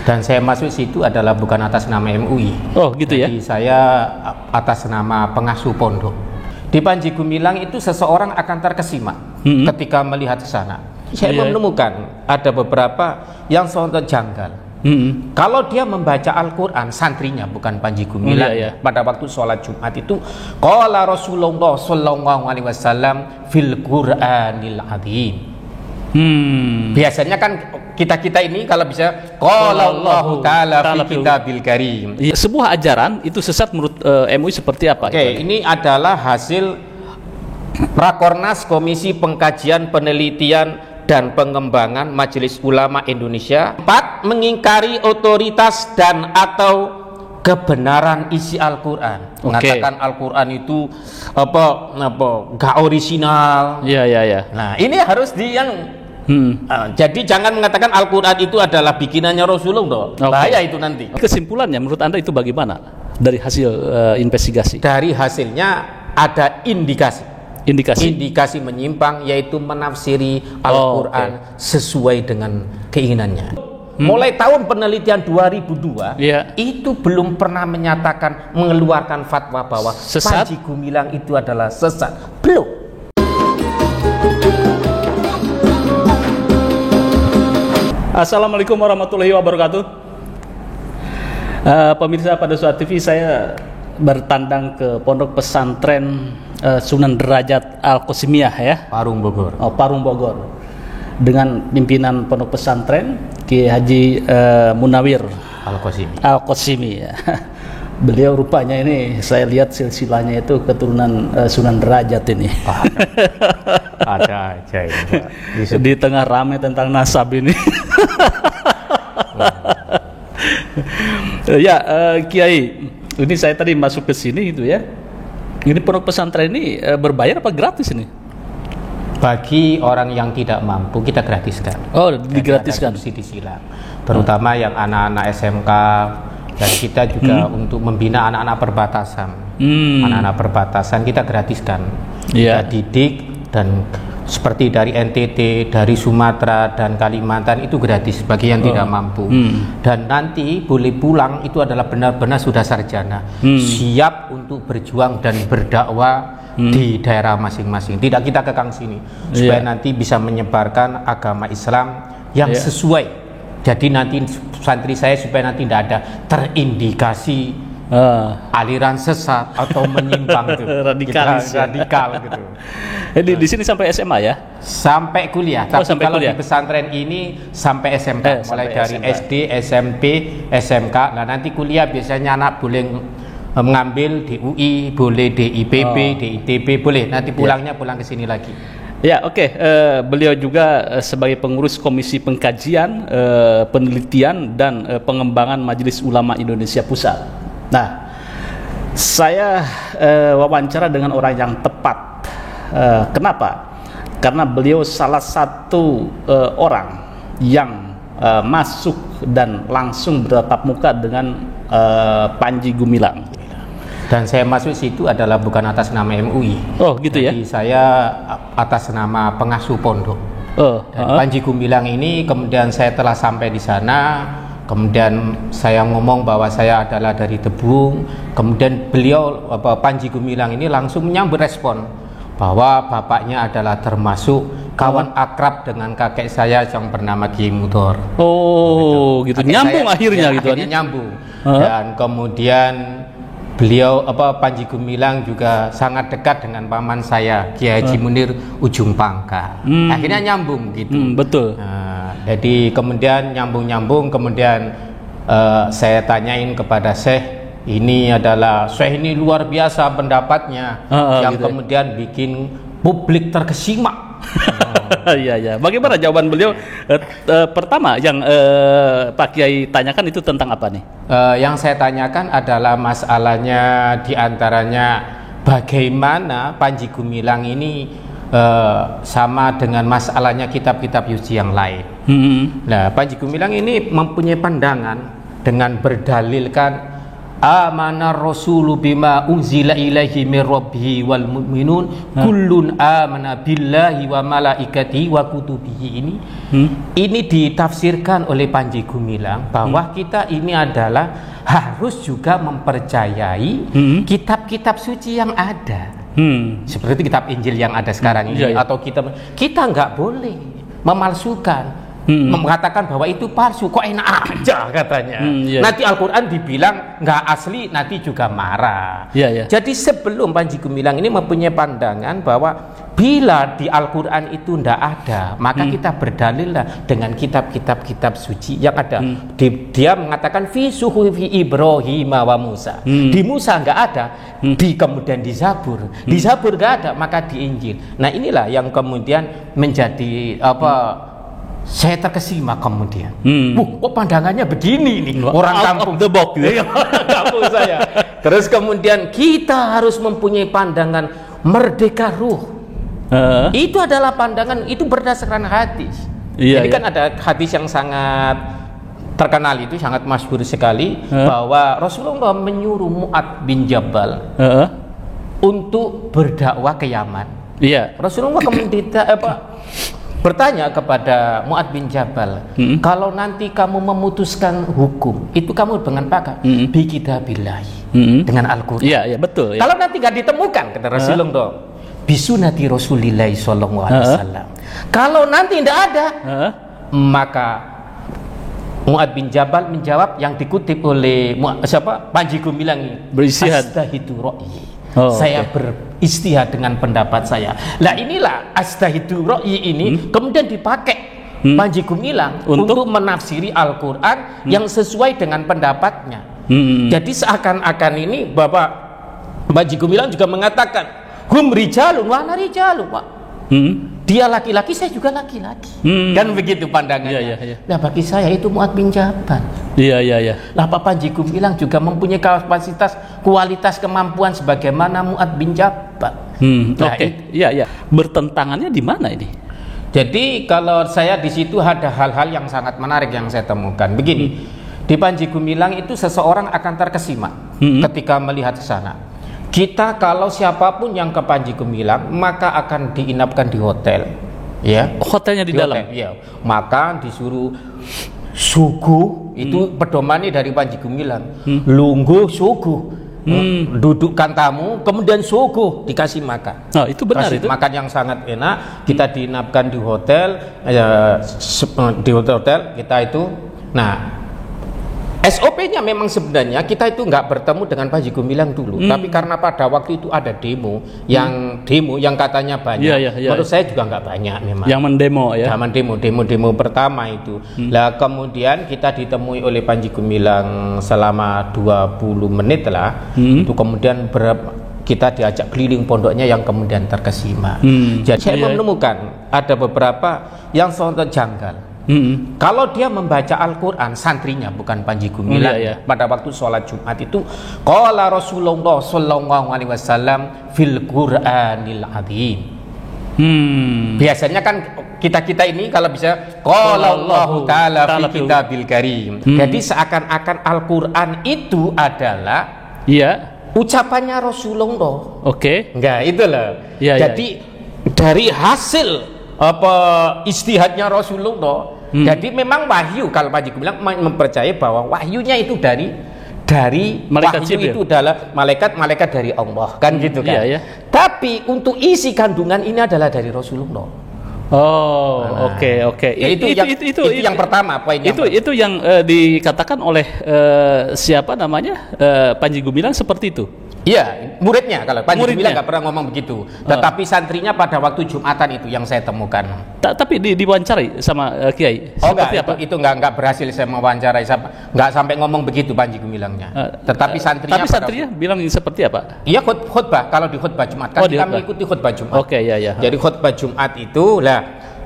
Dan saya masuk situ adalah bukan atas nama MUI. Oh gitu ya. Jadi saya atas nama pengasuh pondok. Di Panji Gumilang itu seseorang akan terkesima ketika melihat ke sana. Saya menemukan ada beberapa yang sangat janggal. Kalau dia membaca Al-Quran, santrinya bukan Panji Gumilang, pada waktu sholat Jumat itu qala Rasulullah sallallahu alaihi wasallam fil Qur'anil azim. Biasanya kan kita ini kalau bisa qala Allahu ta'ala fi kitabil karim. Sebuah ajaran itu sesat menurut MUI seperti apa? Oke, ini adalah hasil Rakornas Komisi Pengkajian Penelitian dan Pengembangan Majelis Ulama Indonesia. 4. Mengingkari otoritas dan atau kebenaran isi Al-Quran. Mengatakan Al-Quran itu gak orisinal. Nah, ini harus jadi jangan mengatakan Al-Quran itu adalah bikinannya Rasulullah. Bahaya itu nanti. Kesimpulannya menurut Anda itu bagaimana dari hasil investigasi? Dari hasilnya ada indikasi menyimpang, yaitu menafsiri Al-Quran sesuai dengan keinginannya. Mulai tahun penelitian 2002 itu belum pernah mengeluarkan fatwa bahwa Panji Gumilang itu adalah sesat. Belum. Assalamualaikum warahmatullahi wabarakatuh. Pemirsa Pada Suara TV, saya bertandang ke Pondok Pesantren Sunan Derajat Al-Qasimiyah ya, Parung Bogor. Parung Bogor, dengan pimpinan Pondok Pesantren Kiai Haji Munawir Al-Qasimi ya. Beliau rupanya ini saya lihat silsilahnya itu keturunan Sunan Derajat ini. Ada aja ini, di tengah ramai tentang nasab ini. Kiai, ini saya tadi masuk ke sini gitu ya. Ini pondok pesantren ini berbayar apa gratis ini? Bagi orang yang tidak mampu kita gratiskan. Oh, digratiskan. Subsidi silang. Terutama yang anak-anak SMK, dan kita juga untuk membina anak-anak perbatasan. Anak-anak perbatasan kita gratiskan. Kita didik, dan seperti dari NTT, dari Sumatera dan Kalimantan itu gratis bagi yang tidak mampu. Dan nanti boleh pulang itu adalah benar-benar sudah sarjana, siap untuk berjuang dan berdakwah di daerah masing-masing. Tidak kita kekang sini, supaya nanti bisa menyebarkan agama Islam yang sesuai. Jadi nanti santri saya supaya nanti tidak ada terindikasi aliran sesat atau menyimpang gitu. radikal gitu. Di sini sampai SMA ya? Sampai kuliah. Tapi sampai kalau kuliah. di pesantren ini sampai SMK, mulai dari SMK. SD, SMP, SMK. Nah nanti kuliah biasanya anak boleh mengambil di UI, boleh di IPB, di ITB, boleh. Nanti pulangnya pulang ke sini lagi. Ya, beliau juga sebagai pengurus Komisi Pengkajian, Penelitian dan Pengembangan Majelis Ulama Indonesia Pusat. Nah, saya wawancara dengan orang yang tepat. Kenapa? Karena beliau salah satu orang yang masuk dan langsung bertatap muka dengan Panji Gumilang. Dan saya masuk situ adalah bukan atas nama MUI. Oh gitu. Jadi saya atas nama pengasuh pondok. Dan Panji Gumilang ini kemudian saya telah sampai di sana, kemudian saya ngomong bahwa saya adalah dari Tebung. Kemudian beliau Panji Gumilang ini langsung menyambut respon bahwa bapaknya adalah termasuk kawan akrab dengan kakek saya yang bernama Kiai Mudor. Gitu. Nyambung akhirnya gitu. Nyambung. Dan kemudian beliau Panji Gumilang juga sangat dekat dengan paman saya Kiai Haji Munir Ujung Pangka. Akhirnya nyambung gitu. Betul. Jadi kemudian nyambung, kemudian saya tanyain kepada Syekh, ini luar biasa pendapatnya, yang gitu kemudian bikin publik terkesima. Iya. Bagaimana jawaban beliau? Pertama yang Pak Kiai tanyakan itu tentang apa nih? Yang saya tanyakan adalah masalahnya diantaranya bagaimana Panji Gumilang ini sama dengan masalahnya kitab-kitab Yuji yang lain. Nah, Panji Gumilang ini mempunyai pandangan dengan berdalilkan Amanar rasulu bima unzila ilaihi mir rabbihi wal mu'minun kullun amana billahi wa malaikatihi wa kutubihi. Ini ditafsirkan oleh Panji Gumilang bahwa kita ini adalah harus juga mempercayai kitab-kitab suci yang ada. Seperti kitab Injil yang ada sekarang ini, atau kita nggak boleh memalsukan, mengatakan bahwa itu palsu, kok enak aja katanya. Nanti Al-Quran dibilang nggak asli, nanti juga marah. Jadi sebelum Panji Gumilang ini mempunyai pandangan bahwa bila di Al-Quran itu ndak ada, maka kita berdalillah dengan kitab suci yang ada. Dia mengatakan fi suhufi Ibrahim wa Musa. Di Musa nggak ada, kemudian di Zabur nggak ada, maka di Injil. Nah inilah yang kemudian menjadi saya terkesima kemudian. Kok pandangannya begini nih, orang kampung the box gitu. Kampung saya. Terus kemudian kita harus mempunyai pandangan merdeka ruh. Itu adalah pandangan, itu berdasarkan hadis. Jadi kan ada hadis yang sangat terkenal, itu sangat masyhur sekali, bahwa Rasulullah menyuruh Mu'ad bin Jabal untuk berdakwah ke Yaman. Rasulullah kemudian bertanya kepada Mu'ad bin Jabal, kalau nanti kamu memutuskan hukum, itu kamu dengan pakai bi kitabillahi, dengan Al-Quran. Betul. Kalau nanti nggak ditemukan, kata Rasulullah, bisunati Rasulillahi sallallahu alaihi wasallam. Kalau nanti tidak ada, maka Mu'ad bin Jabal menjawab yang dikutip oleh Panji Gumilang, beristihad. Astahidu ra'yi. Saya beristihad dengan pendapat saya. Lah inilah astahidu ra'yi ini kemudian dipakai Panji Gumilang untuk menafsiri Al-Quran yang sesuai dengan pendapatnya. Jadi seakan-akan ini Bapak Panji Gumilang juga mengatakan hum rijalun wa ana rijalun, Pak. Dia laki-laki, saya juga laki-laki. Kan begitu pandangannya. Nah bagi saya itu Mu'ad bin Jabal. Lah Pak Panji Gumilang juga mempunyai kapasitas, kualitas, kemampuan sebagaimana Mu'ad bin Jabal. Bertentangannya di mana ini? Jadi kalau saya di situ ada hal-hal yang sangat menarik yang saya temukan. Begini, di Panji Gumilang itu seseorang akan terkesima ketika melihat ke sana. Kita kalau siapapun yang ke Panji Gumilang maka akan diinapkan di hotel, hotelnya di dalam, maka disuruh suguh, itu pedomani dari Panji Gumilang, lungguh suguh, dudukkan tamu, kemudian suguh dikasih makan. Itu benar, itu makan yang sangat enak, kita diinapkan di hotel, kita itu. Nah SOP-nya memang sebenarnya kita itu nggak bertemu dengan Panji Gumilang dulu, tapi karena pada waktu itu ada demo yang katanya banyak, menurut saya juga nggak banyak memang. Yang mendemo demo pertama itu. Lah kemudian kita ditemui oleh Panji Gumilang selama 20 menit lah. Itu kemudian kita diajak keliling pondoknya yang kemudian terkesima. Jadi saya menemukan ada beberapa yang sangat janggal. Kalau dia membaca Al-Quran, santrinya bukan Panji Gumilang, pada waktu sholat Jumat itu qala Rasulullah sallallahu alaihi wasallam fil Qur'anil azim. Biasanya kan kita ini kalau bisa qala Allahu ta'ala fi kitabil karim. Jadi seakan-akan Al-Quran itu adalah ucapannya Rasulullah. Enggak, itulah. Jadi dari hasil istihadnya Rasulullah. Jadi memang wahyu, kalau Panji Gumilang mempercayai bahwa wahyunya itu dari malaikat wahyu itu adalah malaikat dari Allah, kan gitu kan. Tapi untuk isi kandungan ini adalah dari Rasulullah. Itu yang pertama poinnya. Itu yang dikatakan oleh siapa namanya, Panji Gumilang seperti itu. Iya, muridnya. Kalau Panji Gumilang nggak pernah ngomong begitu. Tetapi santrinya pada waktu Jumatan itu yang saya temukan. Tapi diwawancari sama Kiai. Itu nggak berhasil saya mewawancarai, nggak sampai ngomong begitu Panji Gumilangnya. Tetapi santrinya bilang seperti apa? Iya, khutbah. Kalau di khutbah Jumat kan kita mengikuti khutbah Jumat. Jadi khutbah Jumat itu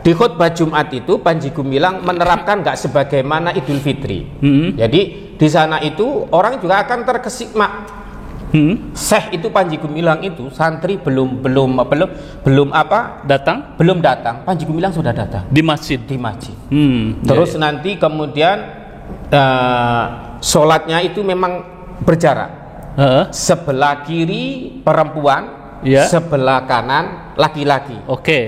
di khutbah Jumat itu Panji Gumilang menerapkan nggak sebagaimana Idul Fitri. Jadi di sana itu orang juga akan terkesima. Syekh itu Panji Gumilang itu santri belum datang. Panji Gumilang sudah datang di masjid. Terus nanti kemudian sholatnya itu memang berjarak. Sebelah kiri perempuan, sebelah kanan laki-laki.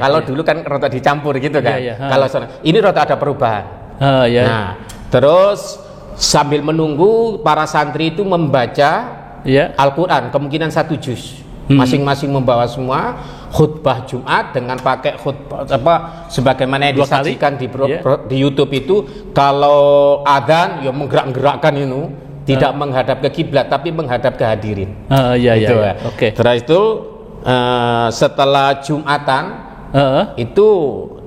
Kalau dulu kan rada dicampur gitu kan. Kalau ini rada ada perubahan. Nah, terus sambil menunggu para santri itu membaca Al-Quran, kemungkinan 1 juz. Masing-masing membawa semua khutbah Jumat dengan pakai khutbah sebagaimana yang disajikan di YouTube itu. Kalau adzan ya menggerak-gerakkan itu, tidak menghadap ke kiblat tapi menghadap ke hadirin. Setelah itu setelah Jumatan itu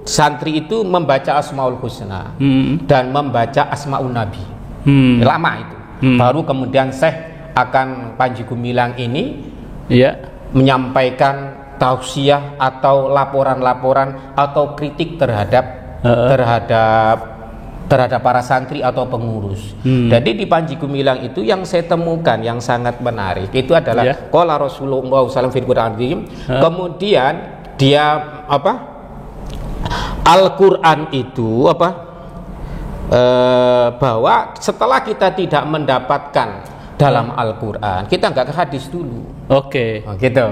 santri itu membaca Asmaul Husna dan membaca Asmaul Nabi. Lama itu. Baru kemudian Syekh akan Panji Gumilang ini menyampaikan tausiah atau laporan-laporan atau kritik terhadap para santri atau pengurus. Jadi di Panji Gumilang itu yang saya temukan yang sangat menarik itu adalah qala Rasulullah sallallahu alaihi wasallam. Kemudian dia Al-Qur'an itu bahwa setelah kita tidak mendapatkan dalam Al-Quran, kita nggak ke hadis dulu. Gitu.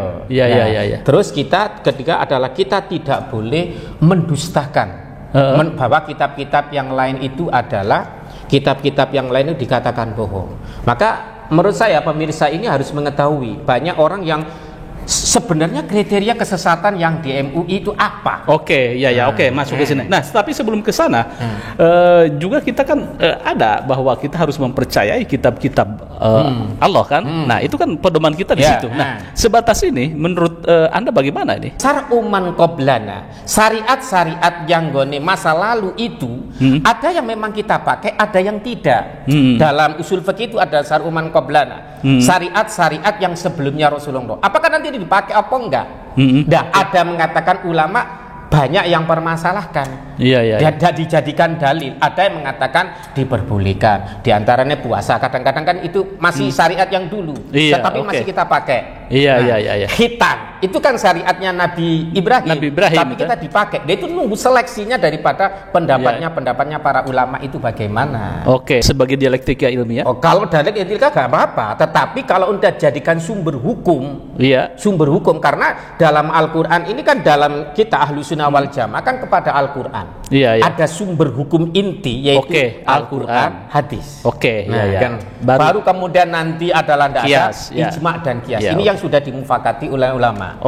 Terus ketika adalah kita tidak boleh mendustakan bahwa kitab-kitab yang lain itu adalah kitab-kitab yang lain itu dikatakan bohong. Maka menurut saya pemirsa ini harus mengetahui banyak orang yang sebenarnya kriteria kesesatan yang di MUI itu apa? Masuk ke sini. Nah, tapi sebelum ke sana juga kita kan ada bahwa kita harus mempercayai kitab-kitab Allah kan. Nah, itu kan pedoman kita di situ. Nah, sebatas ini menurut Anda bagaimana ini? Sar'uman qoblana, syariat-syariat yang gone masa lalu itu ada yang memang kita pakai, ada yang tidak. Dalam usul fikih itu ada sar'uman qoblana, syariat-syariat yang sebelumnya Rasulullah. Apakah nanti dipakai apa enggak? Ada mengatakan ulama banyak yang permasalahkan. Tidak dijadikan dalil. Ada yang mengatakan diperbolehkan. Di antaranya puasa. Kadang-kadang kan itu masih syariat yang dulu, tetapi masih kita pakai. Khitan itu kan syariatnya Nabi Ibrahim, tapi kita dipakai. Dia itu nunggu seleksinya daripada pendapatnya para ulama itu bagaimana. Sebagai dialektika ilmiah. Kalau dialektika gak apa-apa, tetapi kalau udah jadikan sumber hukum, karena dalam Al-Quran ini kan dalam kita Ahlus Sunnah wal Jamaah kan kepada Al-Quran ada sumber hukum inti yaitu Al-Quran, hadis. Baru kemudian nanti adalah ada ijma' dan qiyas. Ini yang sudah dimufakati oleh ulama.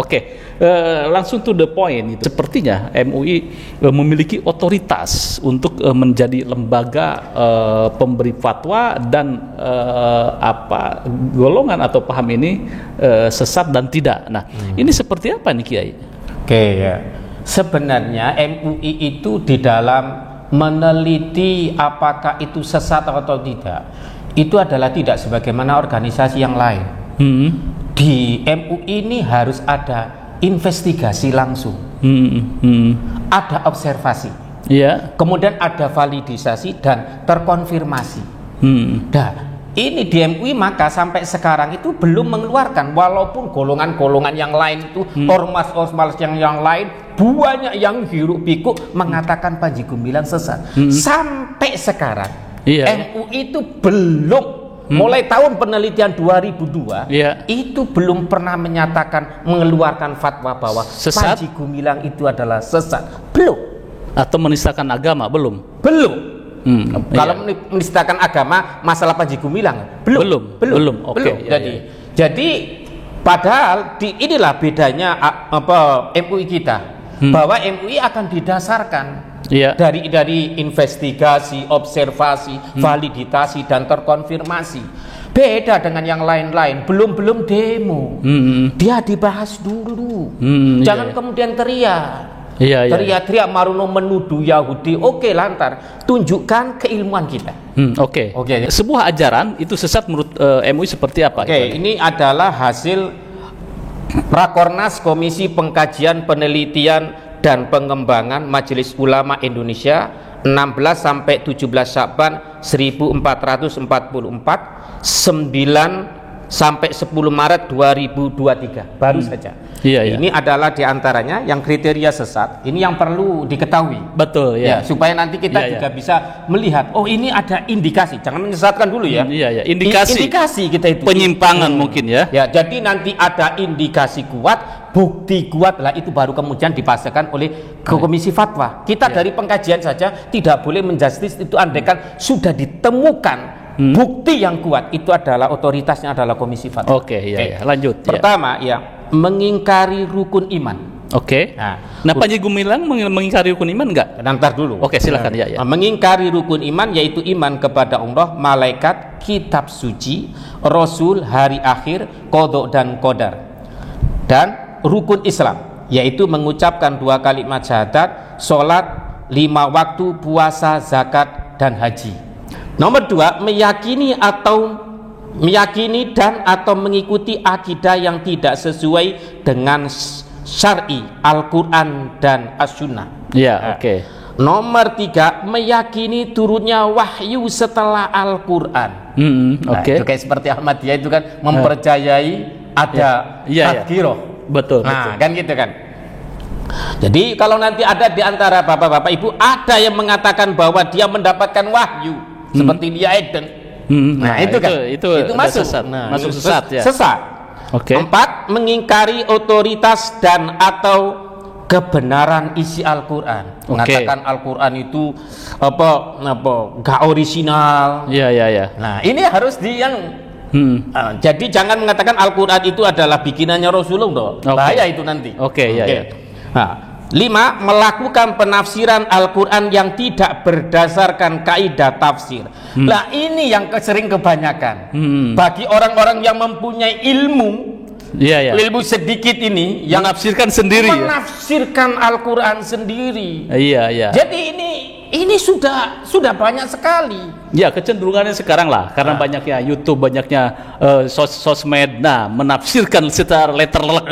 Langsung to the point itu. Sepertinya MUI memiliki otoritas untuk menjadi lembaga pemberi fatwa dan golongan atau paham ini sesat dan tidak. Nah, ini seperti apa nih Kiai? Sebenarnya MUI itu di dalam meneliti apakah itu sesat atau tidak, itu adalah tidak sebagaimana organisasi yang lain. Di MUI ini harus ada investigasi langsung, ada observasi, kemudian ada validisasi dan terkonfirmasi. Ini di MUI maka sampai sekarang itu belum mengeluarkan, walaupun golongan-golongan yang lain itu ormas-ormas yang lain banyak yang hiruk pikuk mengatakan Panji Gumilang sesat. Sampai sekarang MUI itu belum mulai tahun penelitian 2002 itu belum pernah menyatakan mengeluarkan fatwa bahwa sesat? Panji Gumilang itu adalah sesat. Belum. Atau menistakan agama? Belum. Kalau menistakan agama masalah Panji Gumilang belum. Jadi padahal inilah bedanya MUI kita, bahwa MUI akan didasarkan dari investigasi, observasi, validasi dan terkonfirmasi. Beda dengan yang lain-lain, belum demo. Dia dibahas dulu. Jangan kemudian teriak maruno menuduh Yahudi. Lantar tunjukkan keilmuan kita. Sebuah ajaran itu sesat menurut MUI seperti apa? Ini adalah hasil Rakornas Komisi Pengkajian Penelitian dan Pengembangan Majelis Ulama Indonesia 16 sampai 17 Sya'ban 1444, 9 sampai 10 Maret 2023 baru saja. Ini adalah diantaranya yang kriteria sesat. Ini yang perlu diketahui. Betul. Supaya nanti kita juga bisa melihat. Oh, ini ada indikasi. Jangan menyesatkan dulu ya. Indikasi kita itu. Penyimpangan mungkin ya. Jadi nanti ada indikasi kuat, bukti kuat lah, itu baru kemudian dipastikan oleh Komisi Fatwa. Kita dari pengkajian saja tidak boleh menjustis itu andaikan sudah ditemukan bukti yang kuat, itu adalah otoritasnya adalah Komisi Fatwa. Lanjut. Pertama mengingkari rukun iman. Nah Panji Gumilang mengingkari rukun iman enggak? Nanti dulu. Silakan. Mengingkari rukun iman yaitu iman kepada Allah, malaikat, kitab suci, Rasul, hari akhir, qadha dan qadar. Dan rukun Islam yaitu mengucapkan 2 kalimat syahadat, sholat 5 waktu, puasa, zakat dan haji. Nomor 2, meyakini dan atau mengikuti akidah yang tidak sesuai dengan syar'i Al-Quran dan As-Sunnah. Nomor 3, meyakini turunnya wahyu setelah Al-Quran. Itu kayak seperti Ahmadiyah itu kan mempercayai ada tadhkirah. Betul. Kan gitu kan. Jadi kalau nanti ada di antara bapak-bapak ibu ada yang mengatakan bahwa dia mendapatkan wahyu seperti Lia Eden. Itu masuk sesat. Masuk sesat ya. Sesat. 4, mengingkari otoritas dan atau kebenaran isi Al-Qur'an. Mengatakan Al-Qur'an itu enggak orisinal. Nah, ini harus jadi jangan mengatakan Al-Qur'an itu adalah bikinannya Rasulullah. Bahaya itu nanti. 5, melakukan penafsiran Al-Quran yang tidak berdasarkan kaidah tafsir. Ini yang sering kebanyakan bagi orang-orang yang mempunyai ilmu sedikit ini yang menafsirkan sendiri, menafsirkan Al-Quran sendiri. Jadi ini sudah banyak sekali. Kecenderungannya sekarang lah, karena banyaknya YouTube, banyaknya sosmed, menafsirkan secara letterlek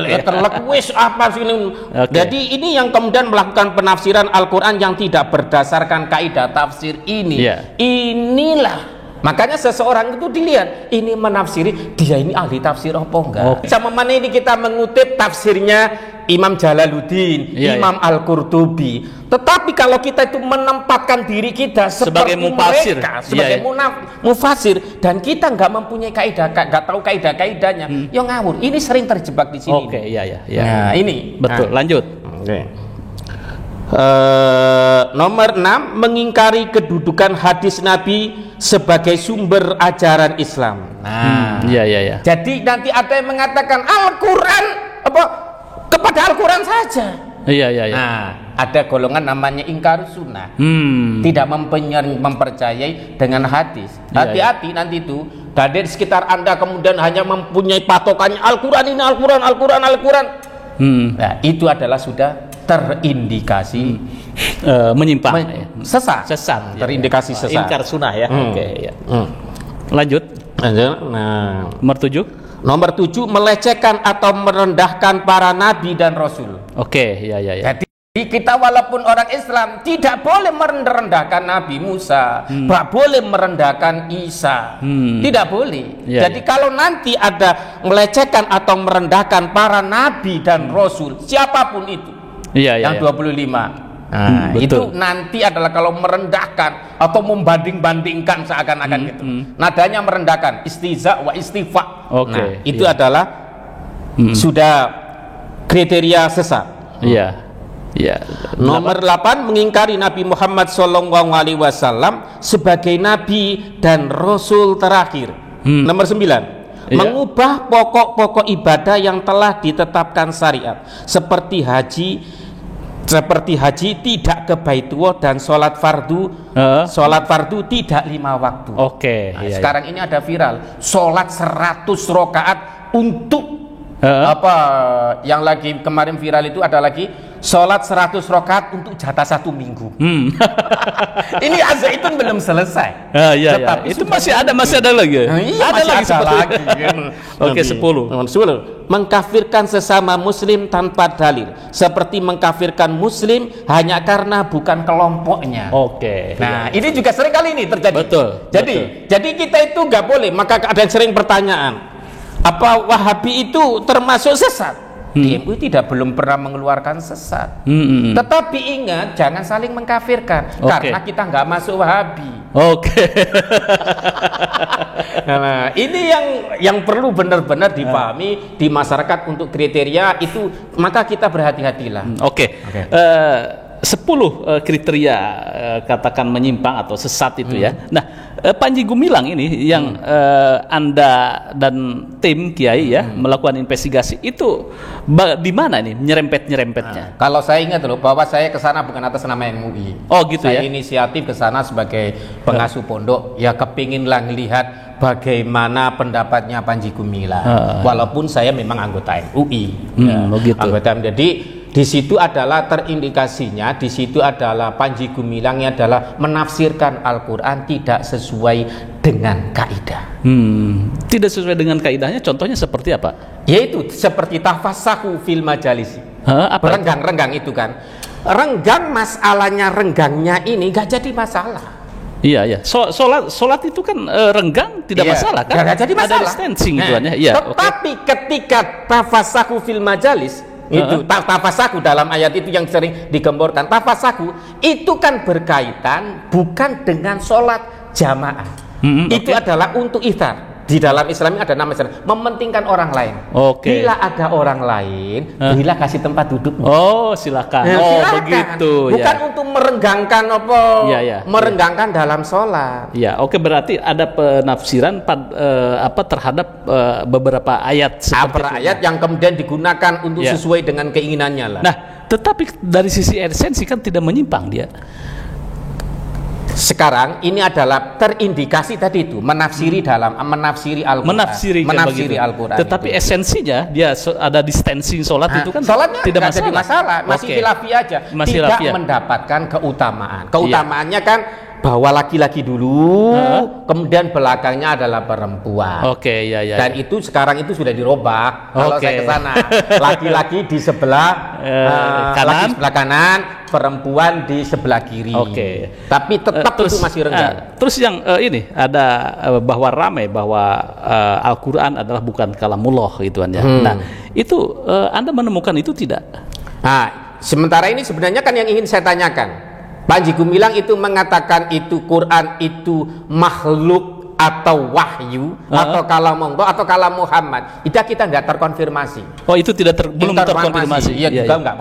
apa sih ini. Jadi ini yang kemudian melakukan penafsiran Al-Quran yang tidak berdasarkan kaidah tafsir ini. Inilah makanya seseorang itu dilihat ini menafsiri, dia ini ahli tafsir apa enggak. Sama mana ini kita mengutip tafsirnya Imam Jalaluddin, Imam Al-Qurtubi. Tetapi kalau kita itu menempatkan diri kita sebagai mufasir, sebagai mufasir, dan kita nggak mempunyai kaidah, nggak tahu kaidah-kaidahnya, yang ngawur. Ini sering terjebak di sini. Nah, ini betul. Lanjut. Nomor 6, mengingkari kedudukan hadis Nabi sebagai sumber ajaran Islam. Jadi nanti ada yang mengatakan Al-Quran kepada Al-Quran saja. Ada golongan namanya ingkar sunnah, tidak mempercayai dengan hadis. Hati-hati nanti itu dari sekitar Anda kemudian hanya mempunyai patokannya Al-Quran ini, Al-Quran. Nah, itu adalah sudah terindikasi menyimpang, sesat, terindikasi sesat, ingkar sunnah ya. Lanjut. Nah, nomor 7 melecehkan atau merendahkan para nabi dan rasul. Jadi kita walaupun orang Islam tidak boleh merendahkan Nabi Musa, tidak boleh merendahkan Isa, tidak boleh. Jadi kalau nanti ada melecehkan atau merendahkan para nabi dan rasul, siapapun itu, yang 25, itu nanti adalah kalau merendahkan atau membanding-bandingkan seakan-akan gitu. Nadanya merendahkan, istiza wa istifa. Itu adalah sudah kriteria sesat. Nomor 8 mengingkari Nabi Muhammad SAW sebagai nabi dan rasul terakhir. Nomor 9 mengubah pokok-pokok ibadah yang telah ditetapkan syariat seperti haji tidak ke Baitullah dan sholat fardu tidak 5 waktu. Sekarang ini ada viral sholat 100 rakaat untuk yang lagi kemarin viral itu ada lagi sholat 100 rakaat untuk jatah 1 minggu. Ini Al-Zaitun belum selesai. Itu masih ada lagi. Ada lagi. 10 mengkafirkan sesama muslim tanpa dalil, seperti mengkafirkan muslim hanya karena bukan kelompoknya. Ini juga sering kali ini terjadi. Jadi kita itu nggak boleh. Maka ada yang sering pertanyaan, Apa Wahabi itu termasuk sesat? MUI belum pernah mengeluarkan sesat. Tetapi ingat, jangan saling mengkafirkan, karena kita nggak masuk Wahabi. Nah, ini yang perlu benar-benar dipahami di masyarakat untuk kriteria itu, maka kita berhati-hatilah. 10 kriteria katakan menyimpang atau sesat itu ya. Nah, Panji Gumilang ini yang Anda dan tim Kiai ya melakukan investigasi itu di mana nih nyerempetnya? Kalau saya ingat loh bahwa saya ke sana bukan atas nama MUI. Oh gitu saya ya. Saya inisiatif ke sana sebagai pengasuh pondok, ya kepinginlah melihat bagaimana pendapatnya Panji Gumilang. Walaupun saya memang anggota MUI. Begitu. Anggota, jadi di situ adalah terindikasinya, di situ adalah Panji Gumilangnya adalah menafsirkan Al-Quran tidak sesuai dengan kaidah. Tidak sesuai dengan kaidahnya, contohnya seperti apa? Yaitu seperti tafassahu fil majalis. Renggang itu kan. Renggang, masalahnya renggangnya ini gak jadi masalah. Iya. Solat itu kan renggang tidak masalah kan? Gak jadi masalah. Ada distancing gitu ya. Tetapi ketika tafassahu fil majalis itu tafasaku dalam ayat itu yang sering digemborkan, tafasaku itu kan berkaitan bukan dengan sholat jamaah. Itu adalah untuk iftar. Di dalam Islam ada nama Islam, mementingkan orang lain. Bila ada orang lain, berilah kasih tempat duduk. Silakan. Silakan. Begitu. Bukan untuk merenggangkan merenggangkan dalam sholat. Berarti ada penafsiran terhadap beberapa ayat ayat yang kemudian digunakan untuk sesuai dengan keinginannya lah. Nah, tetapi dari sisi esensi kan tidak menyimpang dia. Sekarang ini adalah terindikasi tadi itu menafsiri Al-Quran. Tetapi itu, esensinya dia ada distancing sholat itu kan sholatnya tidak jadi masalah, masih khilafiyah aja, tidak mendapatkan keutamaan. Keutamaannya kan bahwa laki-laki dulu, kemudian belakangnya adalah perempuan. Dan itu sekarang itu sudah dirubah. Kalau saya ke sana, laki-laki di sebelah kanan, di sebelah kanan, perempuan di sebelah kiri. Tapi tetap itu masih renggang. Terus yang ini ada bahwa ramai bahwa Al-Quran adalah bukan kalamullah gitu kan ya. Nah, itu Anda menemukan itu tidak? Nah, sementara ini sebenarnya kan yang ingin saya tanyakan. Panji Gumilang itu mengatakan itu Quran itu makhluk atau wahyu atau kalam Allah atau kalam Muhammad. Itu kita nggak terkonfirmasi. Itu belum terkonfirmasi. Iya, juga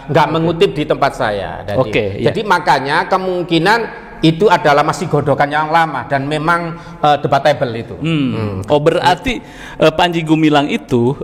nggak mengutip di tempat saya. Jadi makanya kemungkinan itu adalah masih godokan yang lama dan memang debatable itu. Berarti Panji Gumilang itu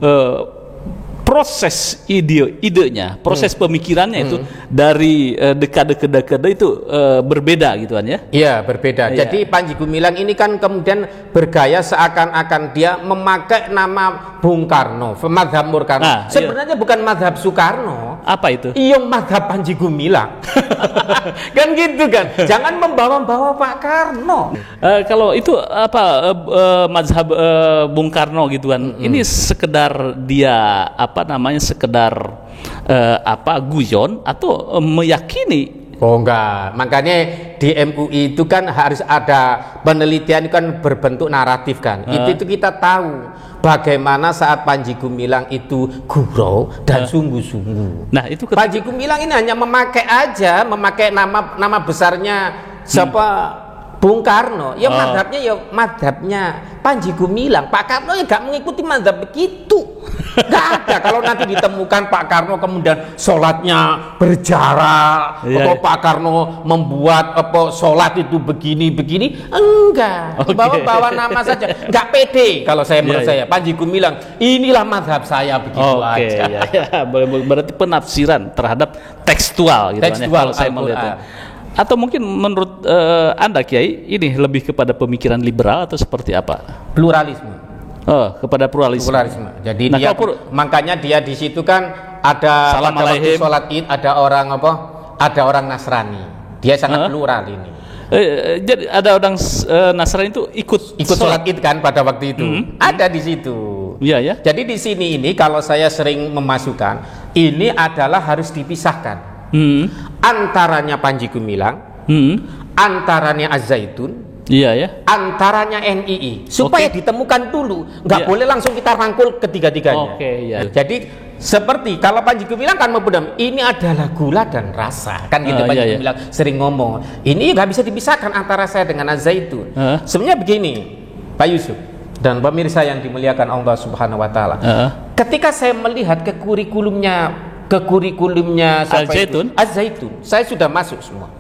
proses idenya, proses pemikirannya itu dari dekade ke dekade itu berbeda gitu kan ya? Iya, berbeda. Jadi Panji Gumilang ini kan kemudian bergaya seakan-akan dia memakai nama Bung Karno, madhab Murkarno. Sebenarnya bukan madhab Soekarno. Apa itu? Iya, madhab Panji Gumilang. Kan gitu kan? Jangan membawa-bawa Pak Karno. Kalau itu mazhab Bung Karno gitu kan? Ini sekedar dia sekedar guyon atau meyakini? Enggak, makanya di MUI itu kan harus ada penelitian kan berbentuk naratif kan. Itu kita tahu bagaimana saat Panji Gumilang itu gurau dan sungguh-sungguh. Nah, itu Panji Gumilang ini hanya memakai nama besarnya siapa? Bung Karno. Madhabnya Panji Gumilang. Pak Karno gak mengikuti madhab begitu. Gak ada. Kalau nanti ditemukan Pak Karno kemudian sholatnya berjarak, atau Pak Karno membuat sholat itu begini, enggak. Bawa nama saja. Gak pede kalau menurut saya. Panji Gumilang, inilah madhab saya begitu aja. Berarti penafsiran terhadap tekstual gitu. Tekstual, kalau saya melihat. Atau mungkin menurut Anda Kiai ini lebih kepada pemikiran liberal atau seperti apa? Pluralisme. Kepada pluralisme. Jadi makanya dia di situ kan ada pada waktu sholat Id ada orang Nasrani. Dia sangat plural ini. Jadi ada orang Nasrani itu ikut sholat Id kan pada waktu itu. Ada di situ. Iya ya. Jadi di sini ini kalau saya sering memasukkan ini adalah harus dipisahkan. Antaranya Panji Gumilang, antaranya Az-Zaitun, Iya ya. Antaranya NII supaya ditemukan dulu, nggak boleh langsung kita rangkul ketiga-tiganya. Iya. Jadi seperti kalau Panji Gumilang kan membedam, ini adalah gula dan rasa, kan gitu. Panji Gumilang sering ngomong, ini nggak bisa dipisahkan antara saya dengan Az-Zaitun. Sebenarnya begini, Pak Yusuf dan pemirsa yang dimuliakan Allah Subhanahu Wa Taala. Ketika saya melihat ke kurikulumnya Az-Zaitun, saya sudah masuk semua.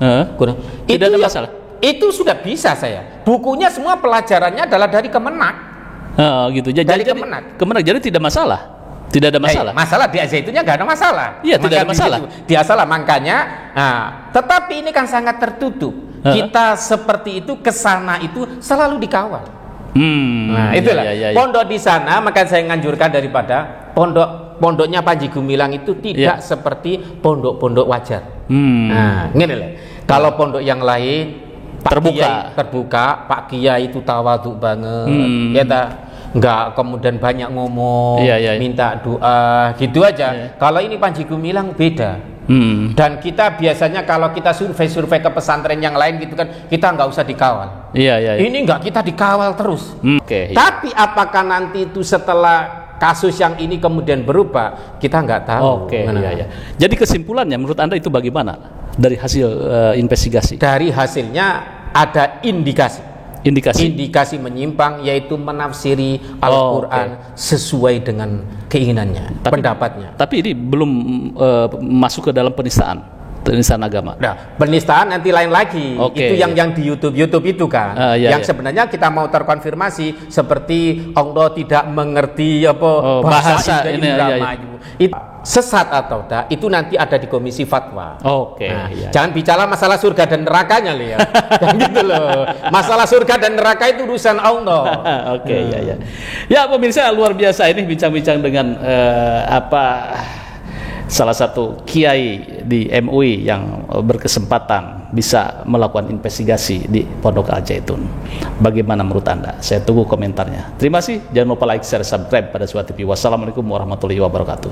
Tidak ada masalah. Itu sudah bisa saya. Bukunya semua pelajarannya adalah dari Kemenak. Gitu. Dari Kemenak. Jadi tidak masalah. Tidak ada masalah. Masalah di Az-Zaitunnya nggak ada masalah. Iya, tidak ada masalah. Dia salah makanya. Tetapi ini kan sangat tertutup. Kita seperti itu kesana itu selalu dikawal. Itulah. Pondok di sana, maka saya menganjurkan daripada pondoknya Panji Gumilang itu tidak seperti pondok-pondok wajar. Ngene lho. Kalau pondok yang lain terbuka, Pak Kiai itu tawadhu banget. Nggak kemudian banyak ngomong, minta doa, gitu aja. Kalau ini Panji Gumilang beda. Dan kita biasanya kalau kita survei ke pesantren yang lain gitu kan, kita nggak usah dikawal. Ini nggak, kita dikawal terus. Tapi apakah nanti itu setelah kasus yang ini kemudian berubah, kita nggak tahu. Jadi kesimpulannya menurut Anda itu bagaimana dari hasil investigasi? Dari hasilnya ada indikasi menyimpang, yaitu menafsiri Al-Quran sesuai dengan keinginannya, pendapatnya. Tapi ini belum masuk ke dalam penistaan agama. Nah, penistaan nanti lain lagi. Itu yang di YouTube itu kan. Yang sebenarnya kita mau terkonfirmasi seperti Allah tidak mengerti bahasa Indonesia. Itu sesat atau tidak, itu nanti ada di komisi fatwa. Jangan bicara masalah surga dan nerakanya loh ya. Gitu loh. Masalah surga dan neraka itu urusan Allah. Ya pemirsa, luar biasa ini bincang-bincang dengan salah satu kiai di MUI yang berkesempatan bisa melakukan investigasi di Pondok Al-Zaitun. Bagaimana menurut Anda? Saya tunggu komentarnya. Terima kasih. Jangan lupa like, share, subscribe pada Suara TV. Wassalamualaikum warahmatullahi wabarakatuh.